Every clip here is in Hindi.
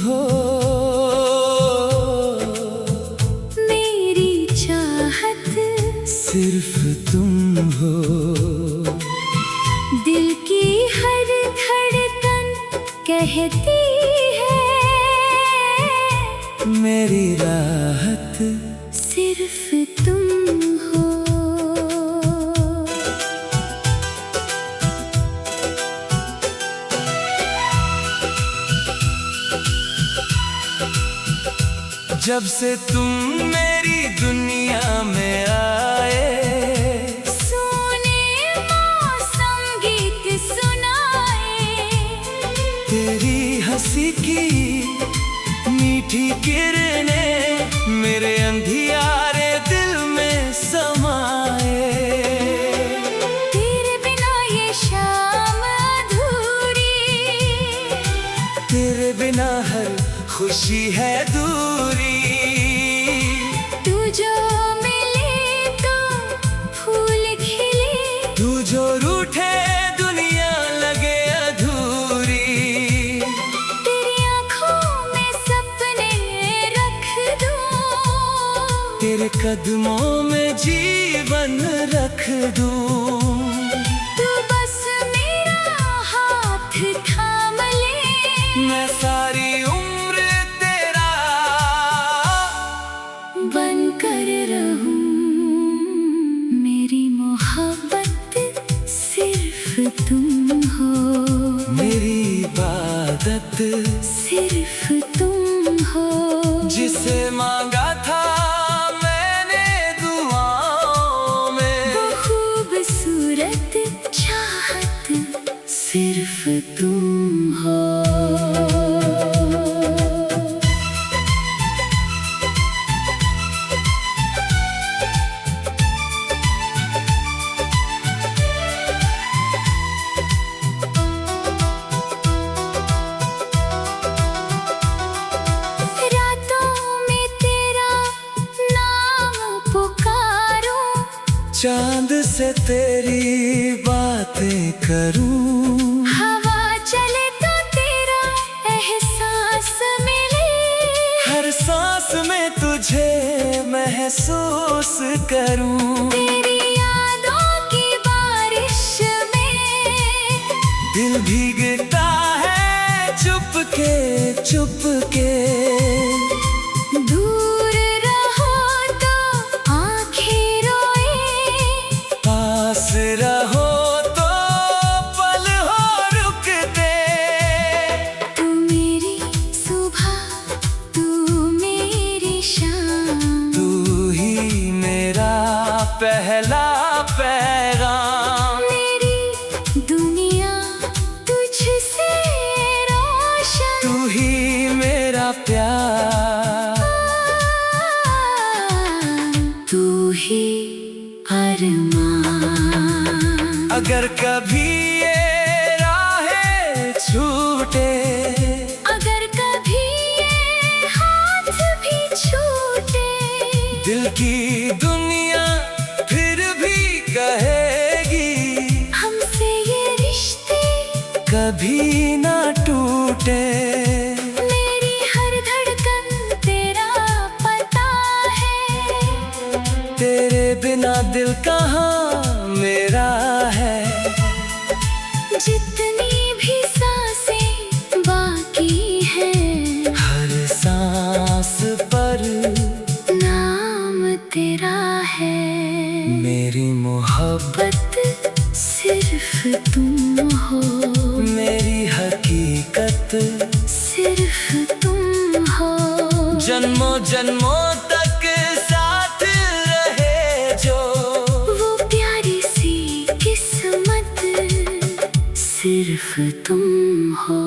हो, मेरी चाहत सिर्फ तुम हो। दिल की हर धड़कन कहती है, मेरी राहत सिर्फ तुम हो। जब से तुम मेरी दुनिया में आए, सुने मौसम गीत सुनाए, तेरी हंसी की मीठी किरणें मेरे अंधियारे दिल में समाए। तेरे बिना ये शाम अधूरी, तेरे बिना हर खुशी है दूरी। तू जो मिले तो फूल खिले, तू जो रूठे दुनिया लगे अधूरी। तेरी आँखों में सपने रख दूं, तेरे कदमों में जीवन रख दूं। तू बस मेरा हाथ थाम ले, मैं सारी उम्र तेरा बनकर रहूं। मेरी मोहब्बत सिर्फ तुम हो, मेरी इबादत सिर्फ तुम हो। जिसे मांगा था मैंने दुआओं में, वो खूबसूरत चाहत सिर्फ तुम हो। चांद से तेरी बातें करूं, हवा चले तो तेरा एहसास मिले, हर सांस में तुझे महसूस करूं। तेरी यादों की बारिश में दिल भीगता है चुपके चुपके। दूर रहो तो आंखें रोए, पास रहो तो पल हो रुकते। तू मेरी सुबह, तू मेरी शाम, तू ही मेरा पहला पैगाम। मेरी दुनिया तुझसे रोशन, तू ही मेरा प्यार, तू ही अरमान। अगर कभी ये राहें छूटे, अगर कभी ये हाथ भी छूटे, दिल की दुनिया फिर भी कहेगी, हमसे ये रिश्ते कभी ना टूटे। मेरी हर धड़कन तेरा पता है, तेरे बिना दिल कहाँ मेरा है। जितनी भी सांसें बाकी हैं, हर सांस पर नाम तेरा है। मेरी मोहब्बत सिर्फ तुम हो, मेरी हकीकत सिर्फ तुम हो। जन्मों जन्मों तक साथ रहे जो, वो प्यारी सी किस्मत सिर्फ तुम हो।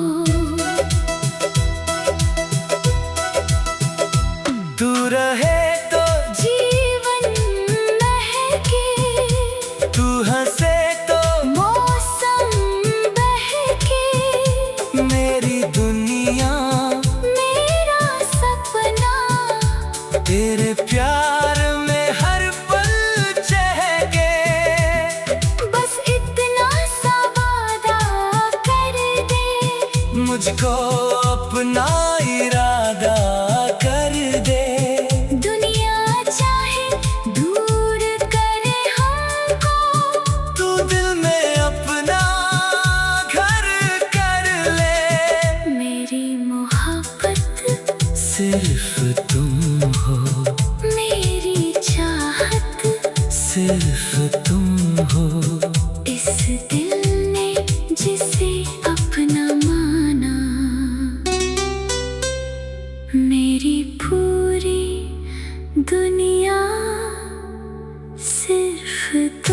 तू रहे तो जीवन महके, तू हंसे तो मौसम बहके, मेरी दुनिया मेरा सपना तेरे प्यार में हर पल चहके। बस इतना सा वादा कर दे, मुझको अपना मोहब्बत सिर्फ तुम हो, मेरी चाहत सिर्फ तुम हो। इस दिल ने जिसे अपना माना, मेरी पूरी दुनिया सिर्फ